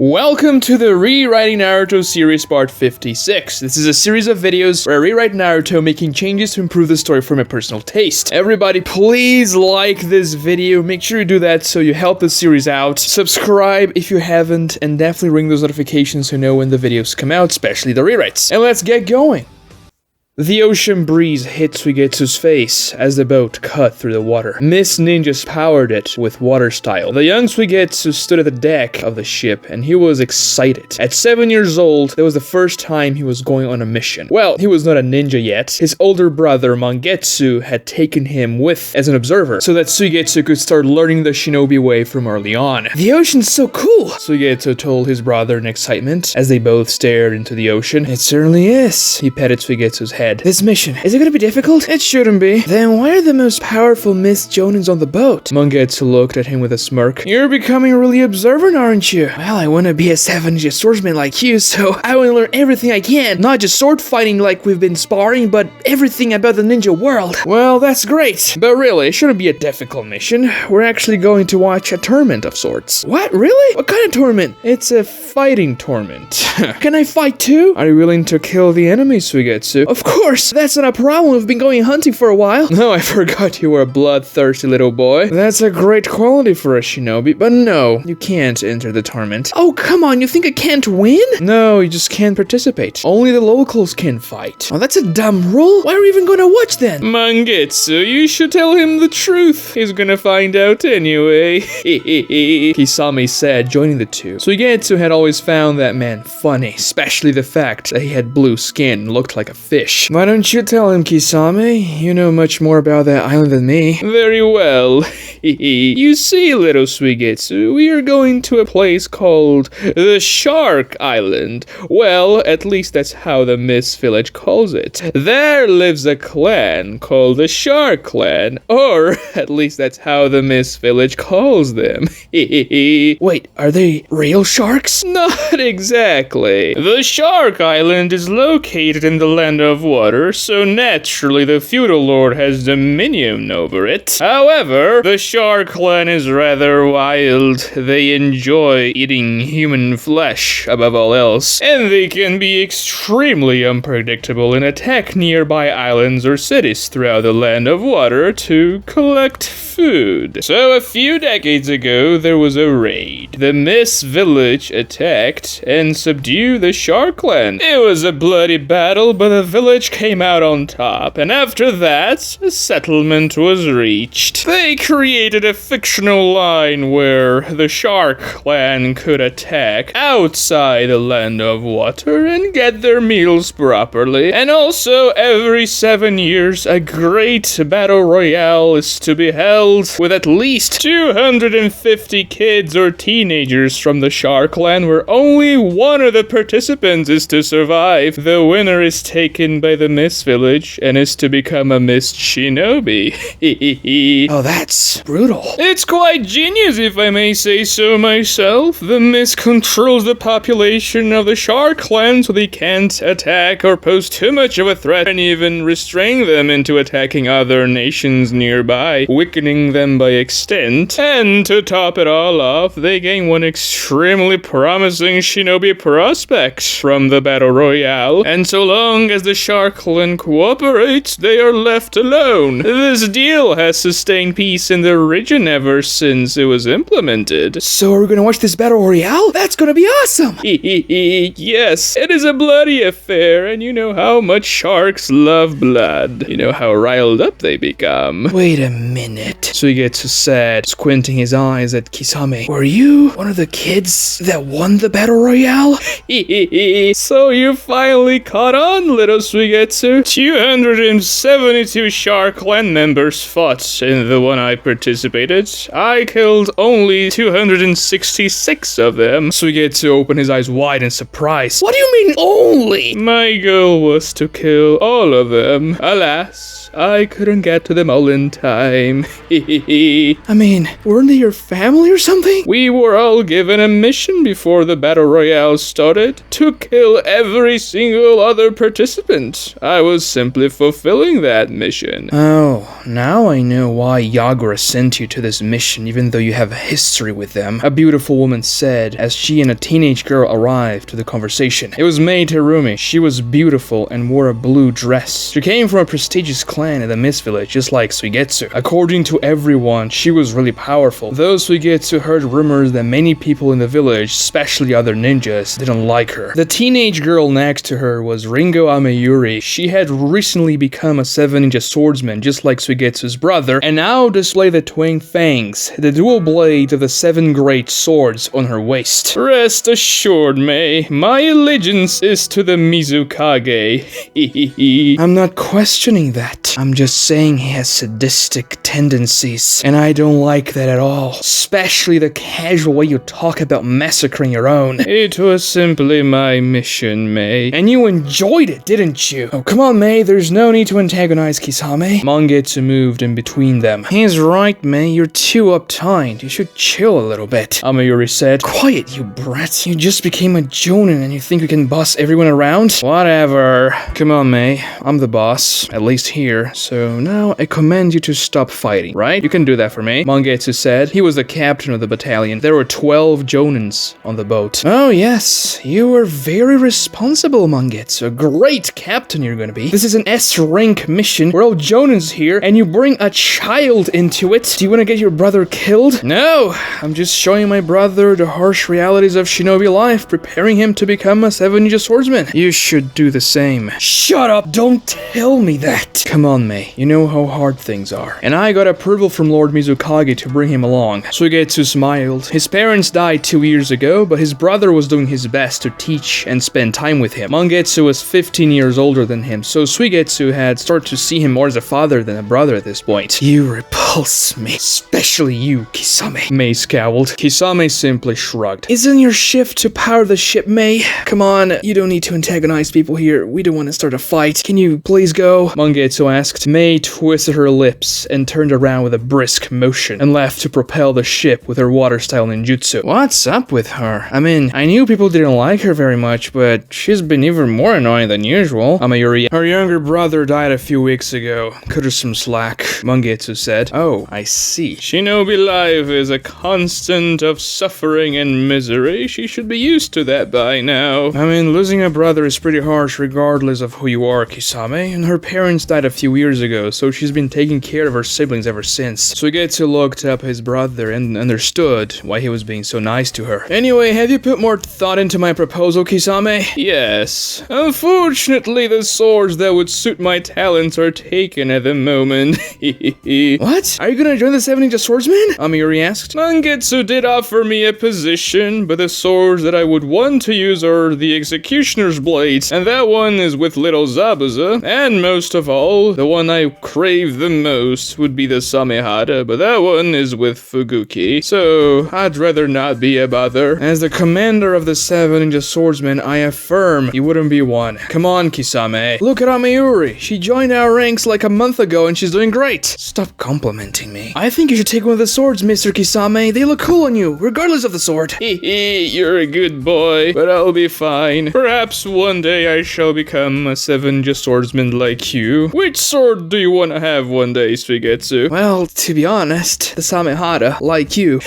Welcome to the Rewriting Naruto series part 56. This is a series of videos where I rewrite Naruto, making changes to improve the story for my personal taste. Everybody, please like this video. Make sure you do that so you help the series out. Subscribe if you haven't, and definitely ring those notifications to know when the videos come out, especially the rewrites. And let's get going. The ocean breeze hit Suigetsu's face as the boat cut through the water. Mist ninjas powered it with water style. The young Suigetsu stood at the deck of the ship and he was excited. At 7 years old, that was the first time he was going on a mission. Well, he was not a ninja yet. His older brother Mangetsu had taken him with as an observer so that Suigetsu could start learning the shinobi way from early on. The ocean's so cool, Suigetsu told his brother in excitement as they both stared into the ocean. It certainly is, he patted Suigetsu's head. This mission, is it gonna be difficult? It shouldn't be. Then why are the most powerful mist jonins on the boat? Mangetsu looked at him with a smirk. You're becoming really observant, aren't you? Well, I wanna be a 7-ninja swordsman like you, so I wanna learn everything I can. Not just sword fighting like we've been sparring, but everything about the ninja world. Well, that's great. But really, it shouldn't be a difficult mission. We're actually going to watch a tournament of sorts. What? Really? What kind of tournament? It's a fighting tournament. Can I fight too? Are you willing to kill the enemy, Suigetsu? Of course, that's not a problem. We've been going hunting for a while. No, I forgot you were a bloodthirsty little boy. That's a great quality for a shinobi, but no, you can't enter the tournament. Oh, come on, you think I can't win? No, you just can't participate. Only the locals can fight. Oh, that's a dumb rule. Why are we even gonna watch then? Mangetsu, you should tell him the truth. He's gonna find out anyway. Kisame said, joining the two. Suigetsu had always found that man funny, especially the fact that he had blue skin and looked like a fish. Why don't you tell him, Kisame? You know much more about that island than me. Very well. You see, little Suigetsu, we are going to a place called the Shark Island. Well, at least that's how the Mist Village calls it. There lives a clan called the Shark Clan, or at least that's how the Mist Village calls them. Wait, are they real sharks? Not exactly. The Shark Island is located in the land of water, so naturally the feudal lord has dominion over it. However, the Shark Clan is rather wild. They enjoy eating human flesh above all else, and they can be extremely unpredictable and attack nearby islands or cities throughout the land of water to collect food. So a few decades ago, there was a raid. The Mist Village attacked and subdued the Shark Clan. It was a bloody battle, but the village came out on top, and after that, a settlement was reached. They created a fictional line where the Shark Clan could attack outside the land of water and get their meals properly. And also, every 7 years, a great battle royale is to be held with at least 250 kids or teenagers from the Shark Clan, where only one of the participants is to survive. The winner is taken by the Mist Village and is to become a Mist Shinobi. Oh, that's brutal. It's quite genius, if I may say so myself. The Mist controls the population of the Shark Clan so they can't attack or pose too much of a threat, and even restrain them into attacking other nations nearby, weakening them by extent. And to top it all off, they gain one extremely promising shinobi prospect from the battle royale, and so long as the Shark Clan cooperates, they are left alone. This deal has sustained peace in the region ever since it was implemented. So we're gonna watch this battle royale? That's gonna be awesome! Yes, it is a bloody affair, and you know how much sharks love blood. You know how riled up they become. Wait a minute, Suigetsu said, squinting his eyes at Kisame. Were you one of the kids that won the battle royale? So you finally caught on, little Suigetsu. 272 Shark Clan members fought in the one I participated. I killed only 266 of them. Suigetsu opened his eyes wide in surprise. What do you mean, only? My goal was to kill all of them. Alas, Oops, I couldn't get to them all in time. I mean, weren't they your family or something? We were all given a mission before the battle royale started to kill every single other participant. I was simply fulfilling that mission. Oh, now I know why Yagura sent you to this mission even though you have a history with them, a beautiful woman said as she and a teenage girl arrived to the conversation. It was Mei Terumi. She was beautiful and wore a blue dress. She came from a prestigious clan in the Mist Village, just like Suigetsu. According to everyone, she was really powerful. Though Suigetsu heard rumors that many people in the village, especially other ninjas, didn't like her. The teenage girl next to her was Ringo Ameyuri. She had recently become a 7-ninja swordsman, just like Suigetsu's brother, and now displayed the twin fangs, the dual blades of the 7 great swords on her waist. Rest assured, Mei, my allegiance is to the Mizukage. I'm not questioning that. I'm just saying he has sadistic tendencies, and I don't like that at all. Especially the casual way you talk about massacring your own. It was simply my mission, Mei. And you enjoyed it, didn't you? Oh, come on, Mei, there's no need to antagonize Kisame. Mangetsu moved in between them. He's right, Mei, you're too uptight. You should chill a little bit, Ameyuri said. Quiet, you brat. You just became a jonin and you think you can boss everyone around? Whatever. Come on, Mei. I'm the boss, at least here. So now I command you to stop fighting, right? You can do that for me, Mangetsu said. He was the captain of the battalion. There were 12 jonins on the boat. Oh yes, you were very responsible, Mangetsu. A great captain you're gonna be. This is an S-rank mission. We're all jonins here, and you bring a child into it. Do you want to get your brother killed? No, I'm just showing my brother the harsh realities of shinobi life, preparing him to become a 7-ninja swordsman. You should do the same. Shut up, don't tell me that. Come on, Mei, you know how hard things are. And I got approval from Lord Mizukage to bring him along. Suigetsu smiled. His parents died 2 years ago, but his brother was doing his best to teach and spend time with him. Mangetsu was 15 years older than him, so Suigetsu had started to see him more as a father than a brother at this point. You repulse me, especially you, Kisame. Mei scowled. Kisame simply shrugged. Isn't your shift to power the ship, Mei? Come on, you don't need to antagonize people here. We don't want to start a fight. Can you please go? Mangetsu asked. Mei twisted her lips and turned around with a brisk motion and left to propel the ship with her water-style ninjutsu. What's up with her? I mean, I knew people didn't like her very much, but she's been even more annoying than usual. Ameyuri, her younger brother died a few weeks ago. Cut her some slack, Mangetsu said. Oh, I see. Shinobi life is a constant of suffering and misery. She should be used to that by now. I mean, losing a brother is pretty harsh regardless of who you are, Kisame, and her parents died a few years ago, so she's been taking care of her siblings ever since. Suigetsu looked up his brother and understood why he was being so nice to her. Anyway, have you put more thought into my proposal, Kisame? Yes. Unfortunately, the swords that would suit my talents are taken at the moment. What? Are you gonna join the 7-ninja swordsman? Ameyuri asked. Mangetsu did offer me a position, but the swords that I would want to use are the executioner's blades, and that one is with little Zabuza, and most of all, the one I crave the most would be the Samehada, but that one is with Fuguki, so I'd rather not be a bother. As the commander of the 7-ninja swordsmen, I affirm you wouldn't be one. Come on, Kisame. Look at Ameyuri. She joined our ranks like a month ago and she's doing great. Stop complimenting me. I think you should take one of the swords, Mr. Kisame. They look cool on you, regardless of the sword. You're a good boy, but I'll be fine. Perhaps one day I shall become a 7-ninja swordsman like you. Which sword do you want to have one day, Suigetsu? Well, to be honest, the Samehada, like you.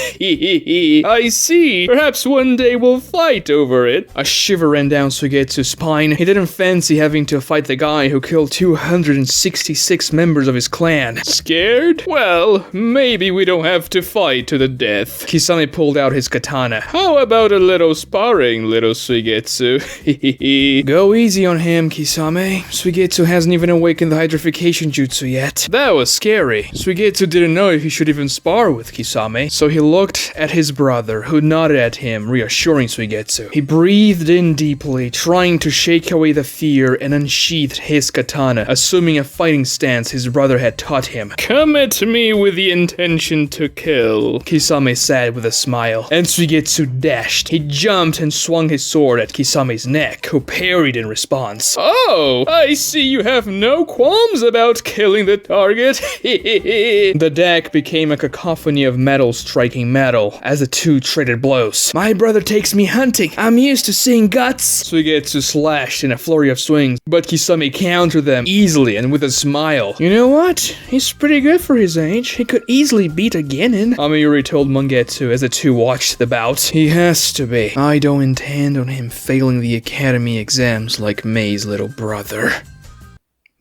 I see. Perhaps one day we'll fight over it. A shiver ran down Suigetsu's spine. He didn't fancy having to fight the guy who killed 266 members of his clan. Scared? Well, maybe we don't have to fight to the death. Kisame pulled out his katana. How about a little sparring, little Suigetsu? Go easy on him, Kisame. Suigetsu hasn't even awakened the hydrification jutsu yet. That was scary. Suigetsu didn't know if he should even spar with Kisame, so he looked at his brother, who nodded at him, reassuring Suigetsu. He breathed in deeply, trying to shake away the fear, and unsheathed his katana, assuming a fighting stance his brother had taught him. Come at me with the intention to kill, Kisame said with a smile, and Suigetsu dashed. He jumped and swung his sword at Kisame's neck, who parried in response. Oh, I see you have no qualms was about killing the target. The deck became a cacophony of metal striking metal as the two traded blows. My brother takes me hunting. I'm used to seeing guts. Suigetsu slashed in a flurry of swings, but Kisame countered them easily and with a smile. You know what? He's pretty good for his age. He could easily beat a Genin. Ameyuri told Mangetsu as the two watched the bout. He has to be. I don't intend on him failing the academy exams like Mei's little brother.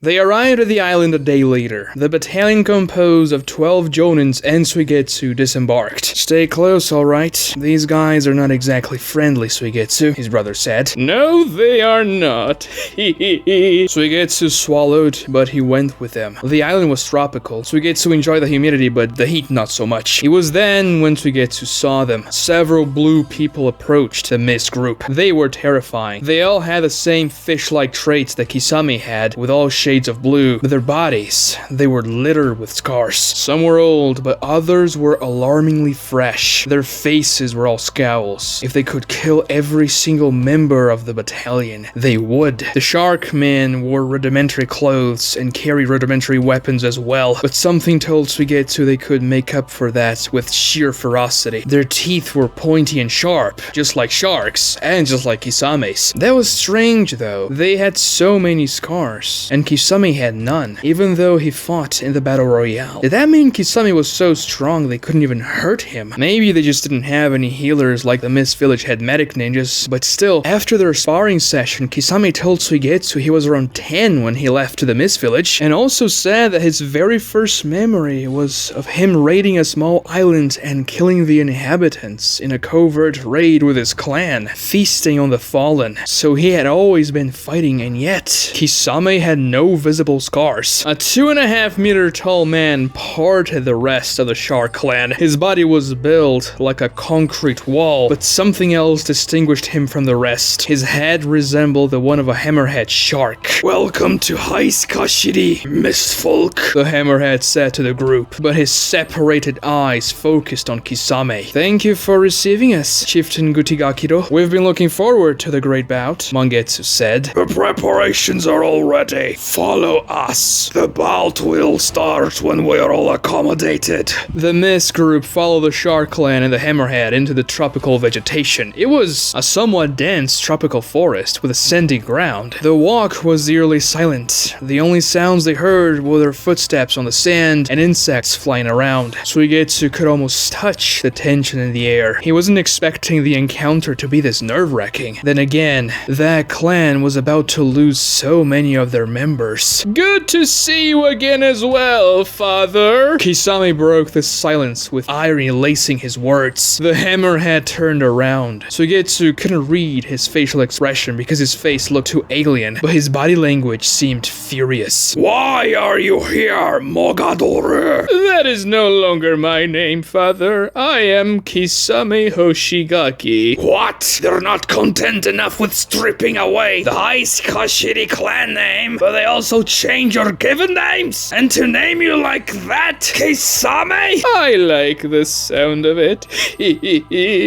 They arrived at the island a day later. The battalion composed of 12 Jonins and Suigetsu disembarked. Stay close, alright? These guys are not exactly friendly, Suigetsu, his brother said. No, they are not. Suigetsu swallowed, but he went with them. The island was tropical. Suigetsu enjoyed the humidity, but the heat not so much. It was then when Suigetsu saw them. Several blue people approached the mist group. They were terrifying. They all had the same fish-like traits that Kisame had, with all shades of blue, but their bodies, they were littered with scars. Some were old, but others were alarmingly fresh. Their faces were all scowls. If they could kill every single member of the battalion, they would. The shark men wore rudimentary clothes and carried rudimentary weapons as well, but something told Suigetsu they could make up for that with sheer ferocity. Their teeth were pointy and sharp, just like sharks, and just like Kisame's. That was strange though. They had so many scars, and Kisame had none, even though he fought in the battle royale. Did that mean Kisame was so strong they couldn't even hurt him? Maybe they just didn't have any healers like the Mist Village had medic ninjas, but still, after their sparring session, Kisame told Suigetsu he was around 10 when he left to the Mist Village, and also said that his very first memory was of him raiding a small island and killing the inhabitants in a covert raid with his clan, feasting on the fallen. So he had always been fighting, and yet Kisame had no visible scars. A 2.5 meter tall man parted the rest of the shark clan. His body was built like a concrete wall, but something else distinguished him from the rest. His head resembled the one of a hammerhead shark. Welcome to Kashiri, mistfolk, the hammerhead said to the group, but his separated eyes focused on Kisame. Thank you for receiving us, Chieftain Gutigakido. We've been looking forward to the great bout, Mangetsu said. The preparations are all ready. Follow us. The bout will start when we are all accommodated. The Mist group followed the Shark Clan and the Hammerhead into the tropical vegetation. It was a somewhat dense tropical forest with a sandy ground. The walk was eerily silent. The only sounds they heard were their footsteps on the sand and insects flying around. Suigetsu could almost touch the tension in the air. He wasn't expecting the encounter to be this nerve-wracking. Then again, that clan was about to lose so many of their members. Good to see you again as well, father. Kisame broke the silence with irony lacing his words. The hammerhead turned around. Suigetsu couldn't read his facial expression because his face looked too alien, but his body language seemed furious. Why are you here, Mogadore? That is no longer my name, father. I am Kisame Hoshigaki. What? They're not content enough with stripping away the Kashiri clan name, but they also change your given names? And to name you like that, Kisame? I like the sound of it.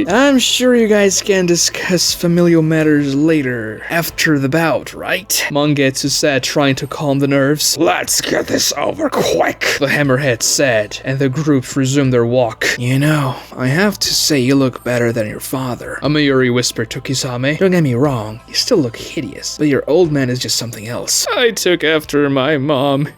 I'm sure you guys can discuss familial matters later, after the bout, right? Mangetsu said, trying to calm the nerves. Let's get this over quick, the hammerhead said, and the group resumed their walk. You know, I have to say you look better than your father, Ameyuri whispered to Kisame. Don't get me wrong, you still look hideous, but your old man is just something else. I took after my mom.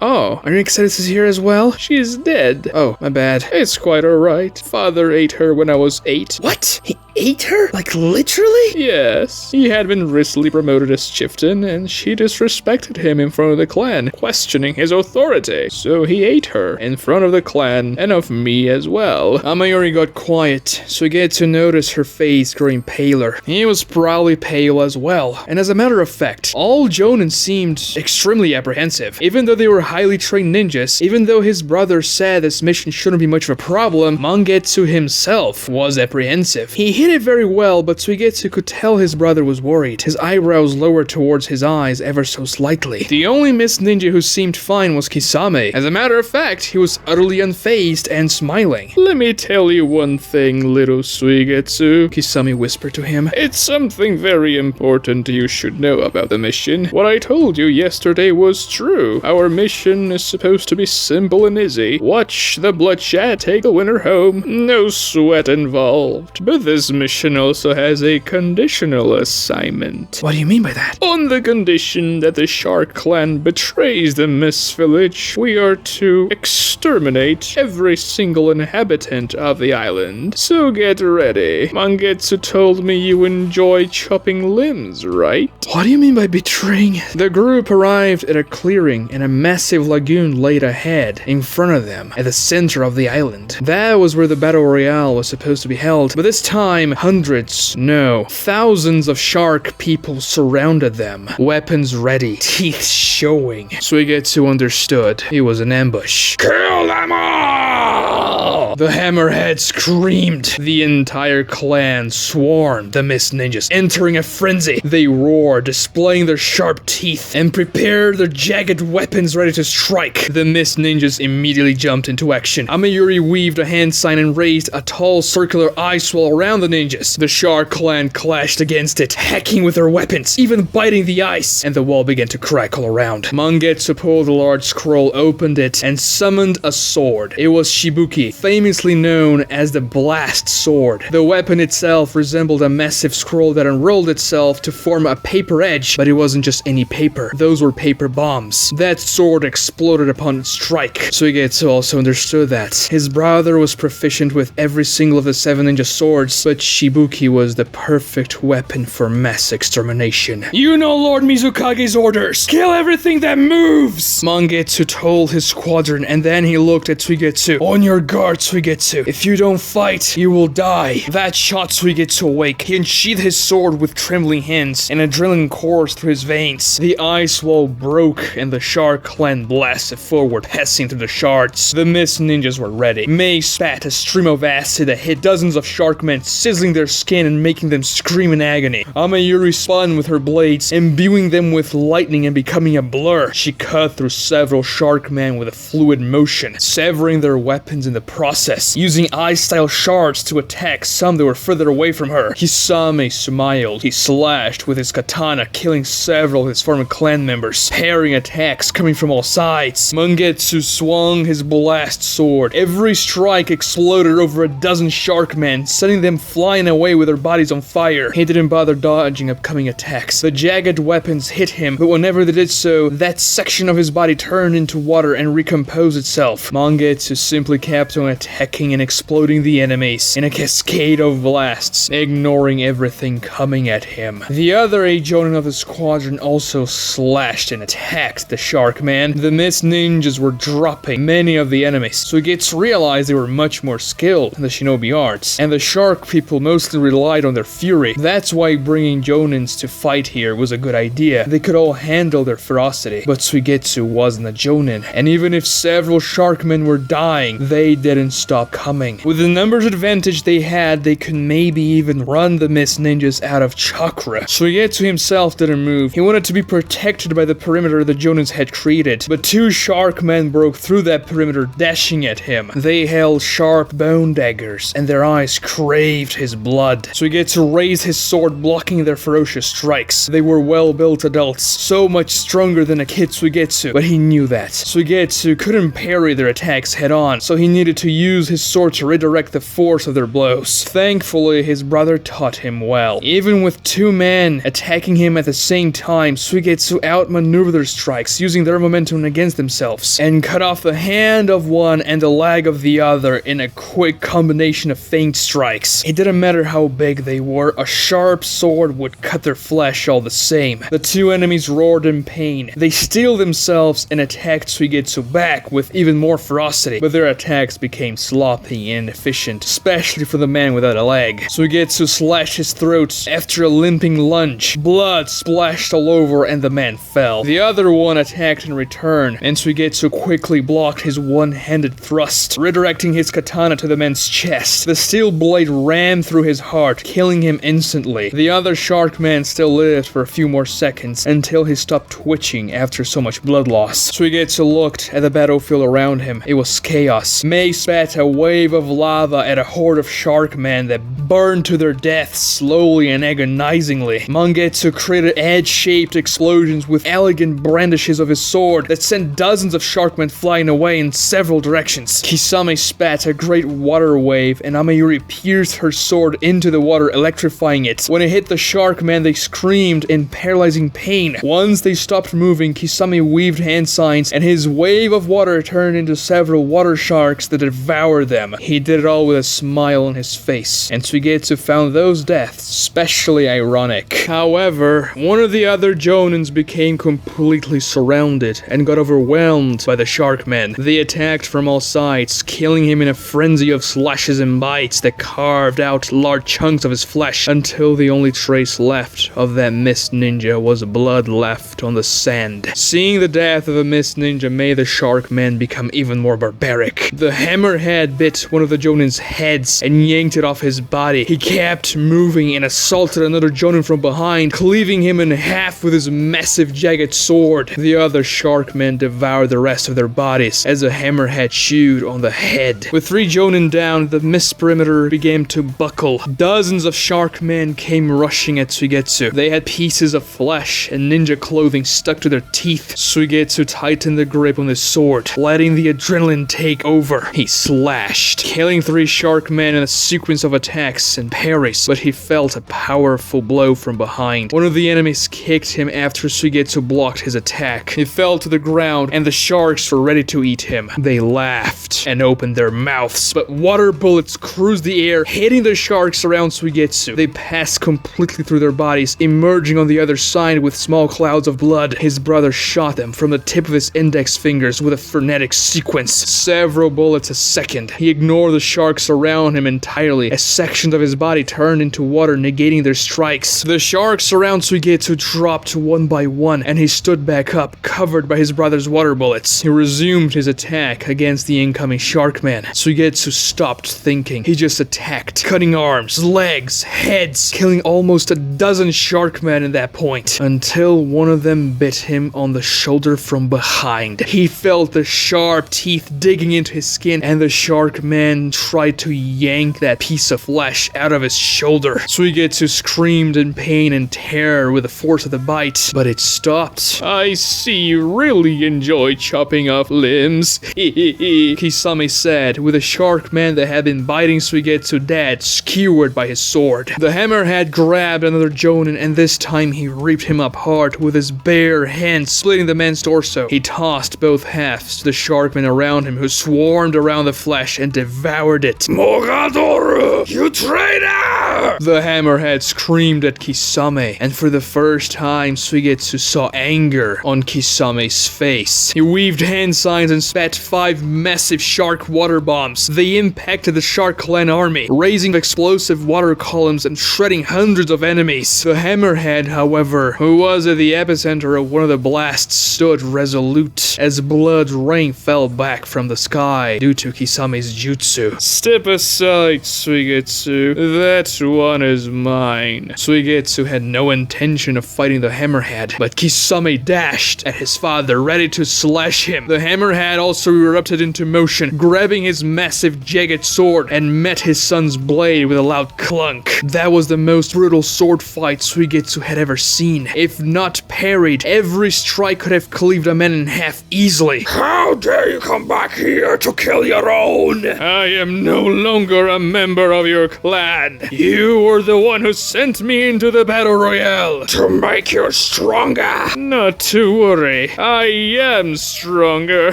Oh, are you excited to see her as well? She's dead. Oh, my bad. It's quite alright. Father ate her when I was 8. What? He ate her? Like literally? Yes. He had been recently promoted as chieftain, and she disrespected him in front of the clan, questioning his authority. So he ate her in front of the clan and of me as well. Ameyuri got quiet, Suigetsu noticed her face growing paler. He was probably pale as well, and as a matter of fact, all Jonin seemed extremely apprehensive. Even though they were highly trained ninjas, even though his brother said this mission shouldn't be much of a problem, Mangetsu himself was apprehensive. He hit it very well, but Suigetsu could tell his brother was worried. His eyebrows lowered towards his eyes ever so slightly. The only Mist Ninja who seemed fine was Kisame. As a matter of fact, he was utterly unfazed and smiling. "Let me tell you one thing, little Suigetsu," Kisame whispered to him. "It's something very important you should know about the mission. What I told you yesterday was true. Our mission is supposed to be simple and easy. Watch the bloodshed, take the winner home. No sweat involved. But this mission also has a conditional assignment." What do you mean by that? "On the condition that the Shark Clan betrays the Mist Village, we are to exterminate every single inhabitant of the island. So get ready. Mangetsu told me you enjoy chopping limbs, right?" What do you mean by betraying? The group arrived at a clearing and a massive lagoon laid ahead, in front of them, at the center of the island. That was where the battle royale was supposed to be held, but this time, hundreds, no, thousands of shark people surrounded them, weapons ready, teeth showing. Suigetsu understood. It was an ambush. "Kill them all!" The hammerhead screamed. The entire clan swarmed the Mist Ninjas, entering a frenzy. They roared, displaying their sharp teeth, and prepared their jagged weapons ready to strike. The Mist Ninjas immediately jumped into action. Ameyuri weaved a hand sign and raised a tall circular ice wall around the ninjas. The Shark Clan clashed against it, hacking with their weapons, even biting the ice, and the wall began to crack all around. Mangetsu pulled a large scroll, opened it, and summoned a sword. It was Shibuki, famously known as the Blast Sword. The weapon itself resembled a massive scroll that unrolled itself to form a paper edge, but it wasn't just any paper. Those were paper bombs. That sword exploded upon its strike. Suigetsu also understood that. His brother was proficient with every single of the 7 ninja swords, but Shibuki was the perfect weapon for mass extermination. "You know Lord Mizukage's orders. Kill everything that moves!" Mangetsu told his squadron, and then he looked at Suigetsu. "On your guard, Suigetsu. If you don't fight, you will die." That shot Suigetsu awake. He unsheathed his sword with trembling hands, and adrenaline coursed through his veins. The ice wall broke, and the Shark Clan blasted forward, passing through the shards. The Mist Ninjas were ready. Mei spat a stream of acid that hit dozens of sharkmen, sizzling their skin and making them scream in agony. Ameyuri spun with her blades, imbuing them with lightning and becoming a blur. She cut through several sharkmen with a fluid motion, severing their weapons in the process, using ice-style shards to attack some that were further away from her. Kisame smiled. He slashed with his katana, killing several of his former clan members, parrying attacks coming from all sides. Mangetsu swung his blast sword. Every strike exploded over a dozen sharkmen, sending them flying away with their bodies on fire. He didn't bother dodging upcoming attacks. The jagged weapons hit him, but whenever they did so, that section of his body turned into water and recomposed itself. Mangetsu simply kept on attacking and exploding the enemies in a cascade of blasts, ignoring everything coming at him. The other 8 jonin of the squadron also slashed and attacked the Sharkman. The Mist Ninjas were dropping many of the enemies, so Suigetsu realized they were much more skilled in the shinobi arts, and the shark people mostly relied on their fury. That's why bringing jonins to fight here was a good idea. They could all handle their ferocity, but Suigetsu wasn't a jonin, and even if several sharkmen were dying, they didn't stop coming. With the numbers advantage they had, they could maybe even run the Mist Ninjas out of chakra. Suigetsu himself didn't move. He wanted to be protected by the perimeter the jonins had created, but 2 sharkmen broke through that perimeter, dashing at him. They held sharp bone daggers, and their eyes craved his blood. Suigetsu raised his sword, blocking their ferocious strikes. They were well-built adults, so much stronger than a kid Suigetsu, but he knew that. Suigetsu couldn't parry their attacks head-on, so he needed to use his sword to redirect the force of their blows. Thankfully, his brother taught him well. Even with 2 men attacking him at the same time, Suigetsu outmaneuvered their strikes, using their momentum against themselves, and cut off the hand of one and the leg of the other in a quick combination of feint strikes. It didn't matter how big they were, a sharp sword would cut their flesh all the same. The 2 enemies roared in pain. They steeled themselves and attacked Suigetsu back with even more ferocity, but their attacks became sloppy and inefficient, especially for the man without a leg. Suigetsu slashed his throat after a limping lunge. Blood splashed all over and the man fell. The other one attacked in return, and Suigetsu quickly blocked his one-handed thrust, redirecting his katana to the man's chest. The steel blade rammed rammed through his heart, killing him instantly. The other shark man still lived for a few more seconds until he stopped twitching after so much blood loss. Suigetsu looked at the battlefield around him. It was chaos. Mei spat a wave of lava at a horde of shark men that burned to their death slowly and agonizingly. Mangetsu created edge-shaped explosions with elegant brandishes of his sword that sent dozens of sharkmen flying away in several directions. Kisame spat a great water wave, and Ameyuri pierced her sword into the water, electrifying it. When it hit the sharkmen, they screamed in paralyzing pain. Once they stopped moving, Kisame weaved hand signs, and his wave of water turned into several water sharks that devoured them. He did it all with a smile on his face, and Suigetsu found those deaths especially ironic. However, one of the other jonins became completely surrounded and got overwhelmed by the sharkmen. They attacked from all sides, killing him in a frenzy of slashes and bites that carved out large chunks of his flesh until the only trace left of that mist ninja was blood left on the sand. Seeing the death of a mist ninja made the sharkmen become even more barbaric. The hammerhead bit one of the jonin's heads and yanked it off his body. He kept moving and assaulted another jonin from behind, cleaving him in half with his massive jagged sword. The other sharkmen devoured the rest of their bodies as the hammerhead chewed on the head. With 3 jonin down, the mist perimeter began to buckle. Dozens of sharkmen came rushing at Suigetsu. They had pieces of flesh and ninja clothing stuck to their teeth. Suigetsu tightened the grip on his sword, letting the adrenaline take over. He slashed, killing 3 sharkmen in a sequence of attacks and parries, but he felt a powerful blow from behind. One of the enemies kicked him after Suigetsu blocked his attack. He fell to the ground, and the sharks were ready to eat him. They laughed and opened their mouths, but water bullets cruised the air, hitting the sharks around Suigetsu. They passed completely through their bodies, emerging on the other side with small clouds of blood. His brother shot them from the tip of his index fingers with a frenetic sequence, several bullets a second. He ignored the sharks around him entirely as sections of his body turned into water, negating their strikes. The sharks around Suigetsu dropped one by one, and he stood back up, covered by his brother's water bullets. He resumed his attack against the incoming sharkman. Suigetsu stopped thinking. He just attacked, cutting arms, legs, heads, killing almost a dozen sharkmen at that point, until one of them bit him on the shoulder from behind. He felt the sharp teeth digging into his skin, and the sharkman tried to yank that piece of flesh out of his shoulder. Suigetsu screamed in pain and terror with the force of the bite, but it stopped. "I see you really enjoy chopping off limbs," Kisame said, with the sharkman that had been biting Suigetsu dead skewered by his sword. The hammerhead grabbed another jonin, and this time he ripped him apart with his bare hands, splitting the man's torso. He tossed both halves to the sharkmen around him, who swarmed around the flesh and devoured it. "Mogadoru, you traitor!" The hammerhead screamed at Kisame, and for the first time Suigetsu saw anger on Kisame's face. He weaved hand signs and spat 5 massive shark water bombs. They impacted the Shark Clan army, raising explosive water columns and shredding hundreds of enemies. The hammerhead, however, who was at the epicenter of one of the blasts, stood resolute as blood rain fell back from the sky due to Kisame's jutsu. "Step aside, Suigetsu. That one is mine." Suigetsu had no intention of fighting the hammerhead, but Kisame dashed at his father, ready to slash him. The hammerhead also erupted into motion, grabbing his massive jagged sword, and met his son's blade with a loud clunk. That was the most brutal sword fight Suigetsu had ever seen. If not parried, every strike could have cleaved a man in half easily. "How dare you come back here to kill your own? I am no longer a member of your clan. You were the one who sent me into the battle royale to make you stronger." "Not to worry, I am stronger."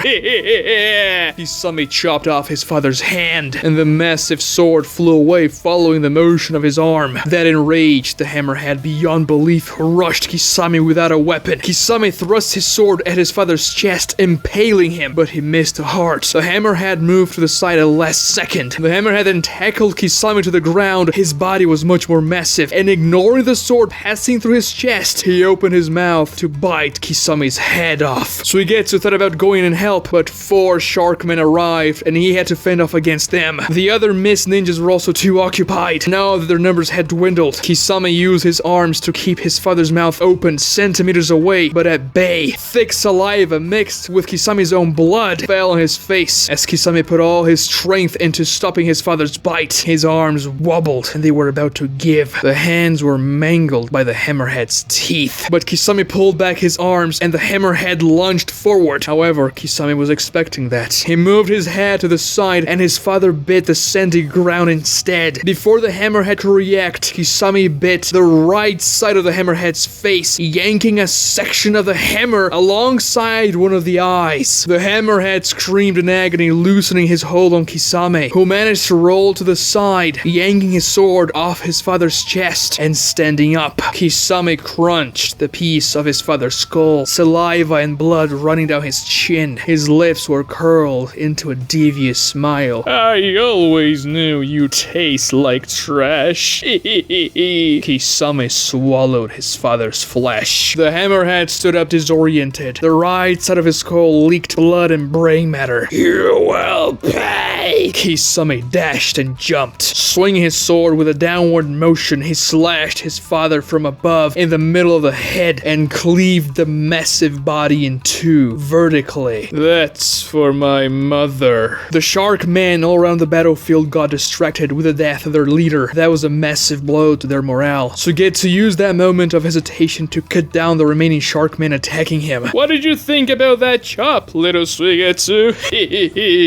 Kisame chopped off his father's hand, and the massive sword flew away following the motion of his arm. That enraged the hammerhead beyond belief, rushed Kisame without a weapon. Kisame thrust his sword at his father's chest, impaling him, but he missed the heart. The hammerhead moved to the side at the last second. The hammerhead then tackled Kisame to the ground, his body body was much more massive, and ignoring the sword passing through his chest, he opened his mouth to bite Kisame's head off. Suigetsu thought about going and help, but 4 Sharkmen arrived, and he had to fend off against them. The other mist ninjas were also too occupied. Now that their numbers had dwindled, Kisame used his arms to keep his father's mouth open centimeters away, but at bay. Thick saliva mixed with Kisame's own blood fell on his face as Kisame put all his strength into stopping his father's bite. His arms wobbled, and they were about to give. The hands were mangled by the hammerhead's teeth, but Kisame pulled back his arms, and the hammerhead lunged forward. However, Kisame was expecting that. He moved his head to the side, and his father bit the sandy ground instead. Before the hammerhead could react, Kisame bit the right side of the hammerhead's face, yanking a section of the hammer alongside one of the eyes. The hammerhead screamed in agony, loosening his hold on Kisame, who managed to roll to the side, yanking his sword off his father's chest and standing up. Kisame crunched the piece of his father's skull, saliva and blood running down his chin. His lips were curled into a devious smile. I always knew you taste like trash. Kisame swallowed his father's flesh. The hammerhead stood up disoriented. The right side of his skull leaked blood and brain matter. You will pay! Kisame dashed and jumped. Swinging his sword with a downward motion, he slashed his father from above in the middle of the head and cleaved the massive body in two, vertically. That's for my mother. The shark men all around the battlefield got distracted with the death of their leader. That was a massive blow to their morale. Suigetsu used that moment of hesitation to cut down the remaining shark men attacking him. What did you think about that chop, little Suigetsu?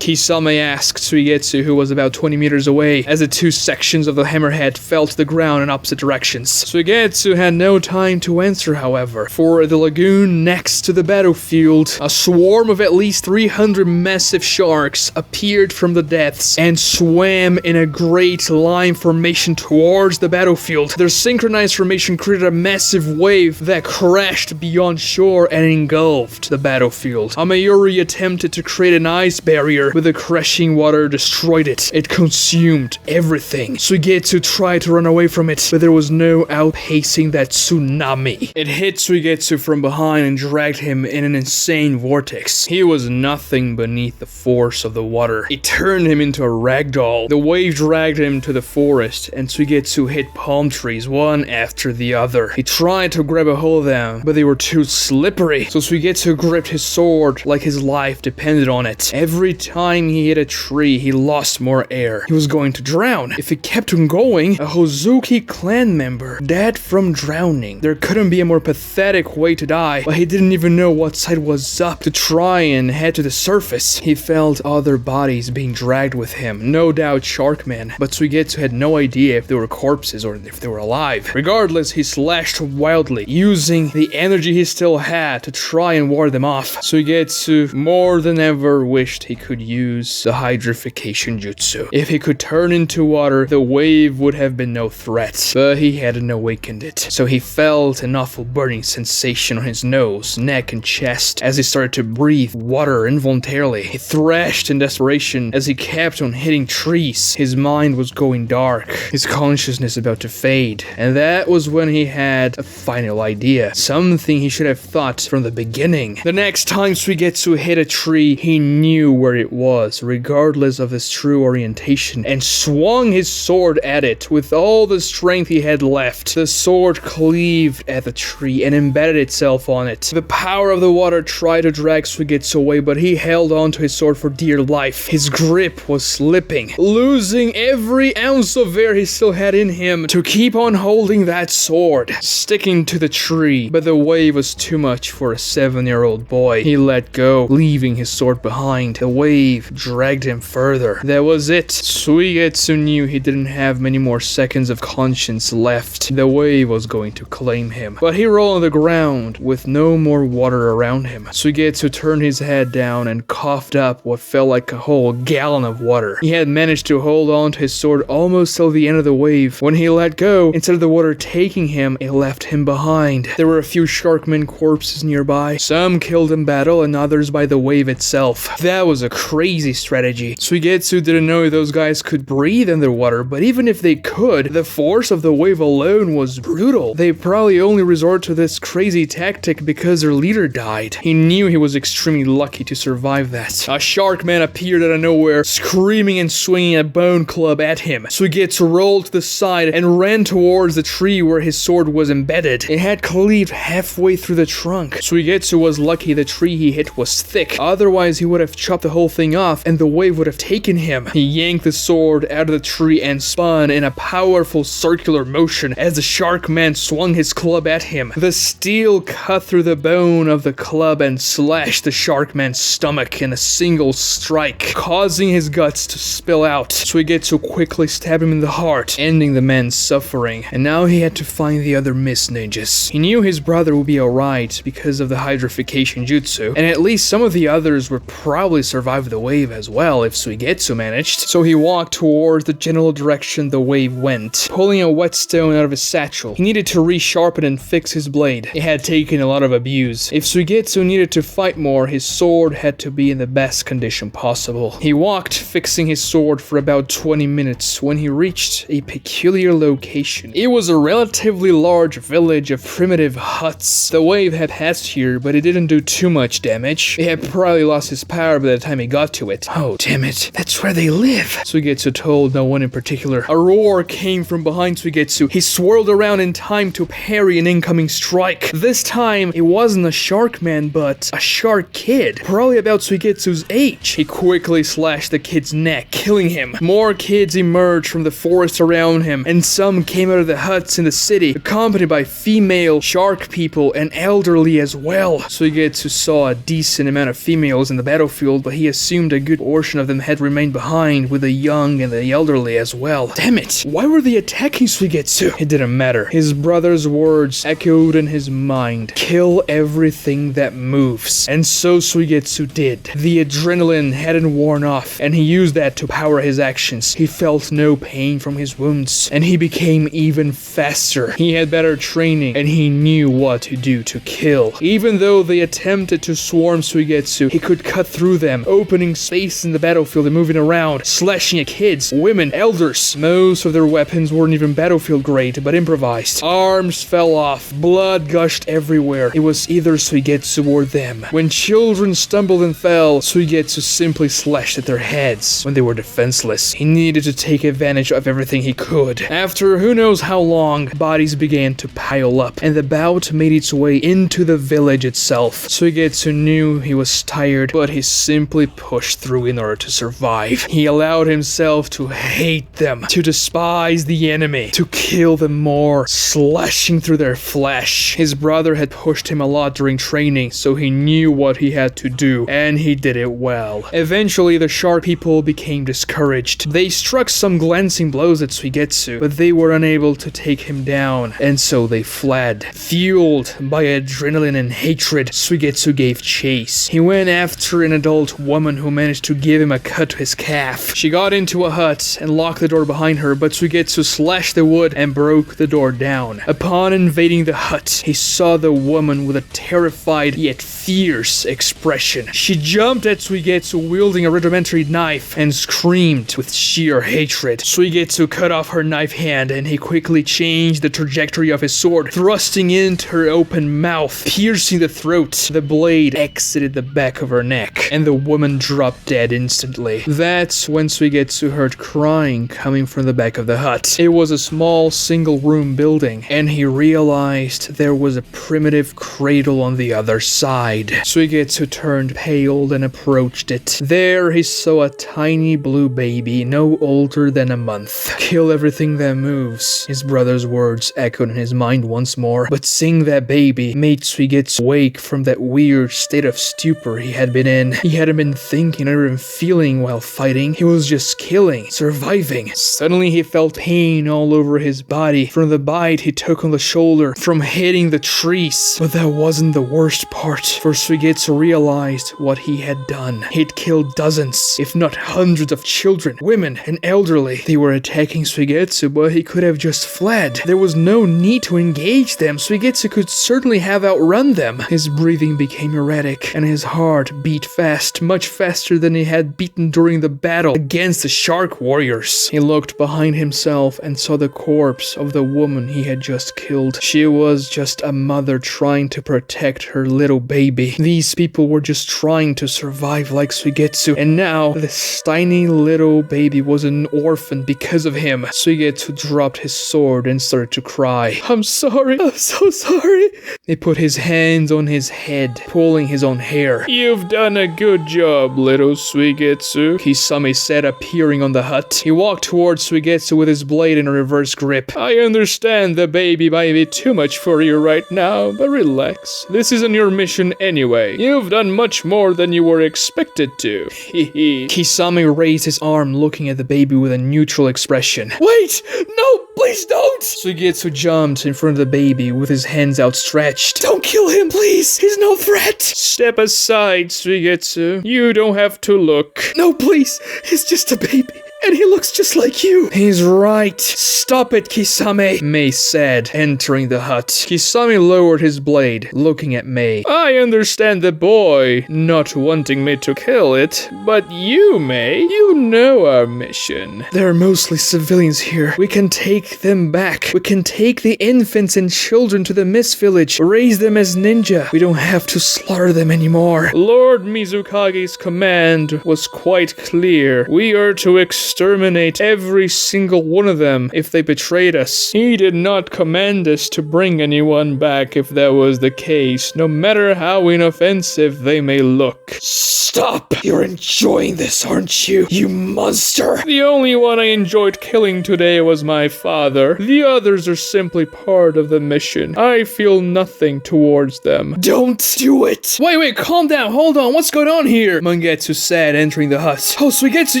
Kisame asked Suigetsu, who was about 20 meters away, as the 2 sections of the hammerhead fell to the ground in opposite directions. Suigetsu had no time to answer, however, for the lagoon next to the battlefield, a swarm of at least 300 massive sharks appeared from the depths and swam in a great line formation towards the battlefield. Their synchronized formation created a massive wave that crashed beyond shore and engulfed the battlefield. Ameyuri attempted to create an ice barrier, but the crashing water destroyed it. It consumed everything. Suigetsu tried to run away from it, but there was no outpacing that tsunami. It hit Suigetsu from behind and dragged him in an insane vortex. He was nothing beneath the force of the water. It turned him into a ragdoll. The wave dragged him to the forest, and Suigetsu hit palm trees one after the other. He tried to grab a hold of them, but they were too slippery, so Suigetsu gripped his sword like his life depended on it. Every time he hit a tree, he lost more air. He was going to drown. If he kept on going, a Hozuki clan member died from drowning. There couldn't be a more pathetic way to die, but he didn't even know what side was up to try and head to the surface. He felt other bodies being dragged with him, no doubt sharkmen, but Suigetsu had no idea if they were corpses or if they were alive. Regardless, he slashed wildly, using the energy he still had to try and ward them off. Suigetsu more than ever wished he could use the hydrification jutsu. If he could turn into water, the wave would have been no threat, but he hadn't awakened it. So he felt an awful burning sensation on his nose, neck, and chest as he started to breathe water involuntarily. He thrashed in desperation as he kept on hitting trees. His mind was going dark, his consciousness about to fade, and that was when he had a final idea. Something he should have thought from the beginning. The next time Suigetsu hit a tree, he knew where it was, regardless of his true orientation, and swung his sword at it with all the strength he had left. The sword cleaved at the tree and embedded itself on it. The power of the water tried to drag Suigetsu away, but he held on to his sword for dear life. His grip was slipping, losing every ounce of air he still had in him to keep on holding that sword, sticking to the tree. But the wave was too much for a 7-year-old boy. He let go, leaving his sword behind. The wave dragged him further. That was it. Suigetsu knew he didn't have many more seconds of conscience left. The wave was going to claim him. But he rolled on the ground with no more water around him. Suigetsu turned his head down and coughed up what felt like a whole gallon of water. He had managed to hold on to his sword almost till the end of the wave. When he let go, instead of the water taking him, it left him behind. There were a few sharkmen corpses nearby. Some killed in battle and others by the wave itself. That was a crazy strategy. Suigetsu didn't know if those guys could breathe underwater, but even if they could. The force of the wave alone was brutal. They probably only resort to this crazy tactic because their leader died. He knew he was extremely lucky to survive that. A shark man appeared out of nowhere, screaming and swinging a bone club at him. Suigetsu rolled to the side and ran towards the tree where his sword was embedded. It had cleaved halfway through the trunk. Suigetsu was lucky the tree he hit was thick, otherwise he would have chopped the whole thing off and the wave would have taken him. He yanked the sword out of the tree and spun in a powerful circular motion as the shark man swung his club at him. The steel cut through the bone of the club and slashed the shark man's stomach in a single strike, causing his guts to spill out. Suigetsu quickly stabbed him in the heart, ending the man's suffering, and now he had to find the other mist ninjas. He knew his brother would be alright because of the hydrification jutsu, and at least some of the others would probably survive the wave as well if Suigetsu managed, so he walked towards the general direction the wave went, pulling a whetstone out of his satchel. He needed to resharpen and fix his blade. It had taken a lot of abuse. If Suigetsu needed to fight more, his sword had to be in the best condition possible. He walked, fixing his sword for about 20 minutes when he reached a peculiar location. It was a relatively large village of primitive huts. The wave had passed here, but it didn't do too much damage. It had probably lost his power by the time he got to it. Oh, damn it. That's where they live. Suigetsu told no one in particular. A roar came from behind Suigetsu. He swirled around in time to parry an incoming strike. This time, it wasn't a shark man, but a shark kid, probably about Suigetsu's age. He quickly slashed the kid's neck, killing him. More kids emerged from the forest around him, and some came out of the huts in the city, accompanied by female shark people and elderly as well. Suigetsu saw a decent amount of females in the battlefield, but he assumed a good portion of them had remained behind, with the young and the elderly as well. Damn it! Why were they attacking Suigetsu? It didn't matter. His brother's words echoed in his mind. Kill everything that moves. And so Suigetsu did. The adrenaline hadn't worn off, and he used that to power his actions. He felt no pain from his wounds, and he became even faster. He had better training, and he knew what to do to kill. Even though they attempted to swarm Suigetsu, he could cut through them, opening space in the battlefield and moving around, slashing at kids, women, elders. Most of their weapons weren't even battlefield grade, but improvised. Arms fell off, blood gushed everywhere. It was either Suigetsu or them. When children stumbled and fell, Suigetsu simply slashed at their heads when they were defenseless. He needed to take advantage of everything he could. After who knows how long, bodies began to pile up, and the bout made its way into the village itself. Suigetsu knew he was tired, but he simply pushed through in order to survive. He allowed himself to hate them, to despise the enemy, to kill them more, slashing through their flesh. His brother had pushed him a lot during training, so he knew what he had to do, and he did it well. Eventually, the shark people became discouraged. They struck some glancing blows at Suigetsu, but they were unable to take him down, and so they fled. Fueled by adrenaline and hatred, Suigetsu gave chase. He went after an adult woman who managed to give him a cut to his calf. She got into a hut and locked the door behind her, but Suigetsu slashed the wood and broke the door down. Upon invading the hut, he saw the woman with a terrified yet fierce expression. She jumped at Suigetsu wielding a rudimentary knife and screamed with sheer hatred. Suigetsu cut off her knife hand and he quickly changed the trajectory of his sword, thrusting into her open mouth, piercing the throat. The blade exited the back of her neck, and the woman dropped dead instantly. That's when Suigetsu heard crying coming from the back of the hut. It was a small single-room building, and he realized there was a primitive cradle on the other side. Suigetsu turned pale and approached it. There he saw a tiny blue baby, no older than a month. Kill everything that moves. His brother's words echoed in his mind once more, but seeing that baby made Suigetsu wake from that weird state of stupor he had been in. He hadn't been thinking or even feeling while fighting. He was just killing, surviving. Suddenly he felt pain all over his body from the bite he took on the shoulder, from hitting the trees. But that wasn't the worst part, for Suigetsu realized what he had done. He'd killed dozens, if not hundreds of children, women, and elderly. They were attacking Suigetsu, but he could have just fled. There was no need to engage them. Suigetsu could certainly have outrun them. His breathing became erratic, and his heart beat fast, much faster than he had beaten during the battle against the shark warriors. He looked behind himself and saw the corpse of the woman he had just killed. She was just a mother trying to protect her little baby. These people were just trying to survive like Suigetsu, and now this tiny little baby was an orphan because of him. Suigetsu dropped his sword and started to cry. I'm sorry. I'm so sorry. He put his hands on his head, pulling his own hair. You've done a good job, little Suigetsu, Kisame said, appearing on the hut. He walked towards Suigetsu with his blade in a reverse grip. I understand the baby might be too much for you right now, but relax. This isn't your mission anyway. You've done much more than you were expected to. Hehe. Kisame raised his arm, looking at the baby with a neutral expression. Wait! No! Please don't! Suigetsu jumped in front of the baby with his hands outstretched. Don't kill him, please! He's no threat! Step aside, Suigetsu. You don't have to look. No, please! He's just a baby. And he looks just like you. He's right. Stop it, Kisame, Mei said, entering the hut. Kisame lowered his blade, looking at Mei. I understand the boy not wanting me to kill it, but you, Mei, you know our mission. There are mostly civilians here. We can take them back. We can take the infants and children to the Mist Village, raise them as ninja. We don't have to slaughter them anymore. Lord Mizukage's command was quite clear. We are to exterminate every single one of them if they betrayed us. He did not command us to bring anyone back if that was the case, no matter how inoffensive they may look. Stop! You're enjoying this, aren't you? You monster! The only one I enjoyed killing today was my father. The others are simply part of the mission. I feel nothing towards them. Don't do it! Wait, calm down, hold on, what's going on here? Mangetsu said, entering the hut. Oh, Suigetsu,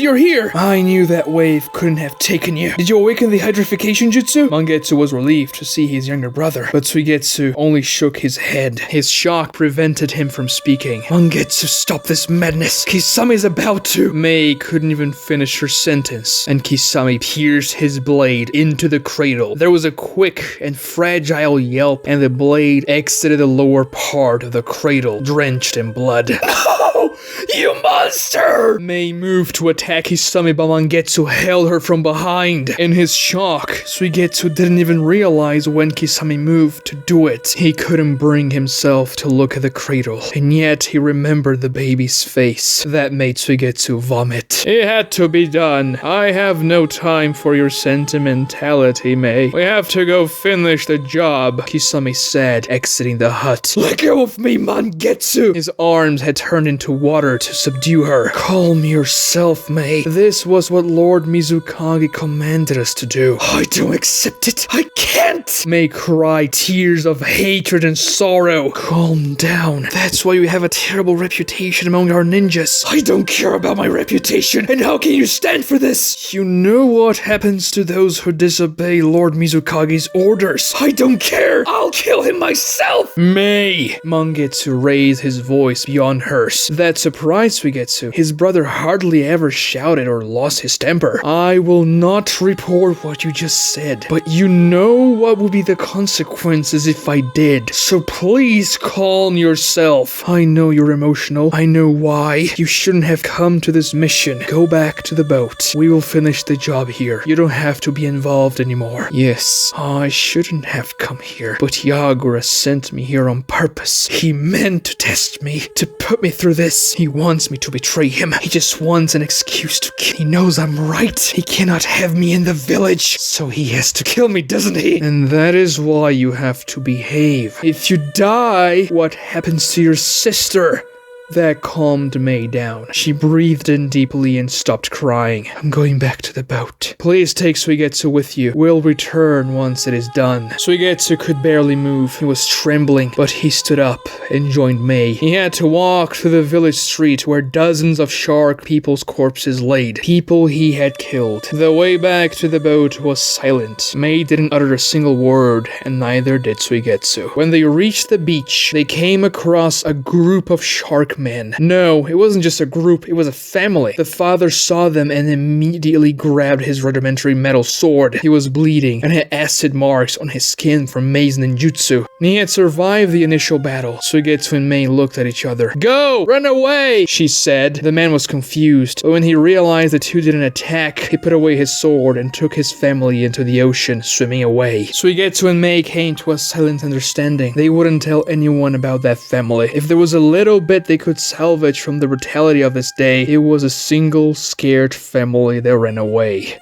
you're here! I knew that wave couldn't have taken you. Did you awaken the hydrification jutsu? Mangetsu was relieved to see his younger brother, but Suigetsu only shook his head. His shock prevented him from speaking. Mangetsu, stop this madness. Kisame is about to. Mei couldn't even finish her sentence, and Kisame pierced his blade into the cradle. There was a quick and fragile yelp, and the blade exited the lower part of the cradle, drenched in blood. No! You monster! Mei moved to attack Kisame, but Mangetsu held her from behind. In his shock, Suigetsu didn't even realize when Kisame moved to do it. He couldn't bring himself to look at the cradle, and yet he remembered the baby's face. That made Suigetsu vomit. It had to be done. I have no time for your sentimentality, Mei. We have to go finish the job, Kisame said, exiting the hut. Let go of me, Mangetsu! His arms had turned into water to subdue her. Calm yourself, Mei. This was what Lord Mizukage commanded us to do. I don't accept it. I can't! Mei cried, tears of hatred and sorrow. Calm down. That's why you have a terrible reputation among our ninjas. I don't care about my reputation, and how can you stand for this? You know what happens to those who disobey Lord Mizukage's orders. I don't care. I'll kill him myself. Mei! Mangetsu raised his voice beyond hers. That surprised Suigetsu. His brother hardly ever shouted or lost his temper. I will not report what you just said, but you know what would be the consequences if I did. So please calm yourself. I know you're emotional. I know why. You shouldn't have come to this mission. Go back to the boat. We will finish the job here. You don't have to be involved anymore. Yes, I shouldn't have come here, but Yagura sent me here on purpose. He meant to test me, to put me through this. He wants me to betray him. He just wants an excuse to kill. He knows I'm right. He cannot have me in the village, so he has to kill me, doesn't he? And that is why you have to behave. If you die, what happens to your sister? That calmed Mei down. She breathed in deeply and stopped crying. I'm going back to the boat. Please take Suigetsu with you. We'll return once it is done. Suigetsu could barely move. He was trembling, but he stood up and joined Mei. He had to walk through the village street where dozens of shark people's corpses laid. People he had killed. The way back to the boat was silent. Mei didn't utter a single word, and neither did Suigetsu. When they reached the beach, they came across a group of shark dark men. No, it wasn't just a group, it was a family. The father saw them and immediately grabbed his rudimentary metal sword. He was bleeding and had acid marks on his skin from Mei's ninjutsu. And he had survived the initial battle. Suigetsu and Mei looked at each other. "Go! Run away!" she said. The man was confused, but when he realized the two didn't attack, he put away his sword and took his family into the ocean, swimming away. Suigetsu and Mei came to a silent understanding. They wouldn't tell anyone about that family. If there was a little bit they could salvage from the brutality of this day, it was a single scared family that ran away.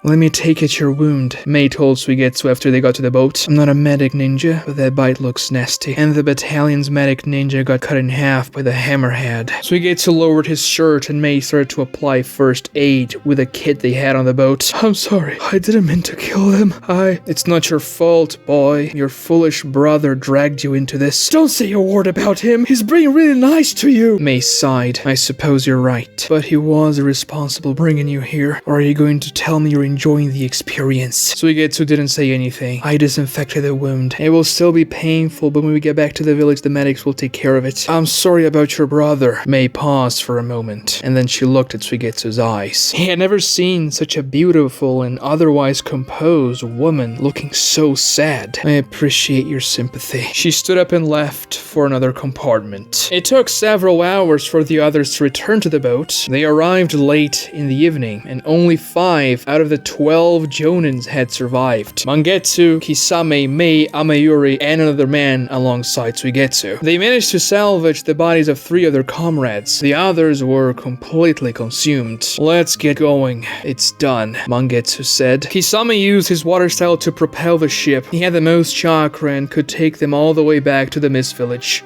"Let me take at your wound," Mei told Suigetsu after they got to the boat. "I'm not a medic ninja, but that bite looks nasty." And the battalion's medic ninja got cut in half by the hammerhead. Suigetsu lowered his shirt and Mei started to apply first aid with a kit they had on the boat. "I'm sorry, I didn't mean to kill them. It's not your fault, boy. Your foolish brother dragged you into this." "Don't say a word about him. He's being really nice to you." Mei sighed. "I suppose you're right. But he was irresponsible bringing you here. Or are you going to tell me you're enjoying the experience?" Suigetsu didn't say anything. "I disinfected the wound. It will still be painful, but when we get back to the village, the medics will take care of it. I'm sorry about your brother." Mei paused for a moment, and then she looked at Suigetsu's eyes. He had never seen such a beautiful and otherwise composed woman looking so sad. "I appreciate your sympathy." She stood up and left for another compartment. It took several hours for the others to return to the boat. They arrived late in the evening, and only 5 out of the 12 Jonins had survived. Mangetsu, Kisame, Mei, Ameyuri, and another man alongside Suigetsu. They managed to salvage the bodies of 3 of their comrades. The others were completely consumed. "Let's get going. It's done," Mangetsu said. Kisame used his water style to propel the ship. He had the most chakra and could take them all the way back to the Mist Village.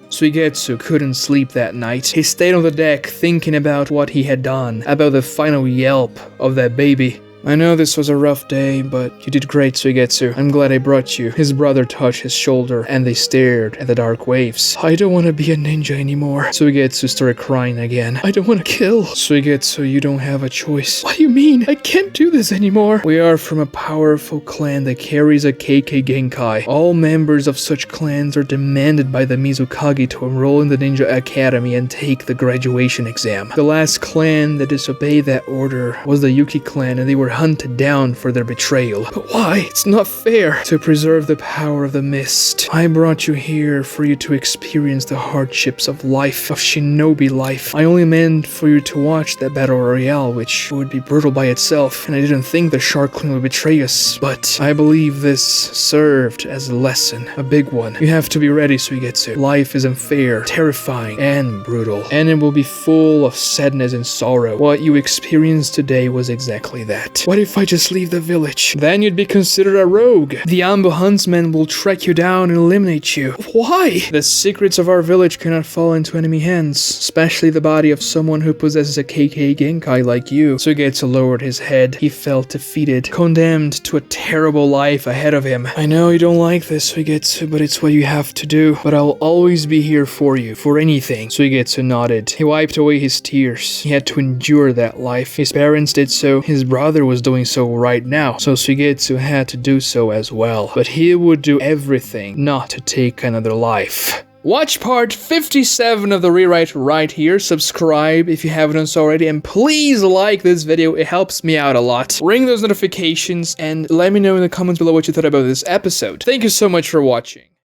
Suigetsu couldn't sleep that night. He stayed on the deck thinking about what he had done, about the final yelp of that baby. "I know this was a rough day, but you did great, Suigetsu. I'm glad I brought you." His brother touched his shoulder, and they stared at the dark waves. "I don't want to be a ninja anymore." Suigetsu started crying again. "I don't want to kill." "Suigetsu, you don't have a choice." "What do you mean? I can't do this anymore." "We are from a powerful clan that carries a KK Genkai. All members of such clans are demanded by the Mizukage to enroll in the Ninja Academy and take the graduation exam. The last clan that disobeyed that order was the Yuki clan, and they were hunted down for their betrayal." "But why? It's not fair." "To preserve the power of the mist. I brought you here for you to experience the hardships of life, of shinobi life. I only meant for you to watch that battle royale, which would be brutal by itself, and I didn't think the Shark Clan would betray us. But I believe this served as a lesson, a big one. You have to be ready, Suigetsu. Life is unfair, terrifying, and brutal, and it will be full of sadness and sorrow. What you experienced today was exactly that. What if I just leave the village? Then you'd be considered a rogue. The Ambo huntsmen will track you down and eliminate you." "Why?" "The secrets of our village cannot fall into enemy hands, especially the body of someone who possesses a KK Genkai like you." Suigetsu lowered his head. He felt defeated, condemned to a terrible life ahead of him. "I know you don't like this, Suigetsu, but it's what you have to do. But I'll always be here for you, for anything." Suigetsu nodded. He wiped away his tears. He had to endure that life. His parents did so. His brother was doing so right now, so Suigetsu had to do so as well. But he would do everything not to take another life. Watch part 57 of the rewrite right here. Subscribe if you haven't done so already, and please like this video. It helps me out a lot. Ring those notifications and let me know in the comments below what you thought about this episode. Thank you so much for watching.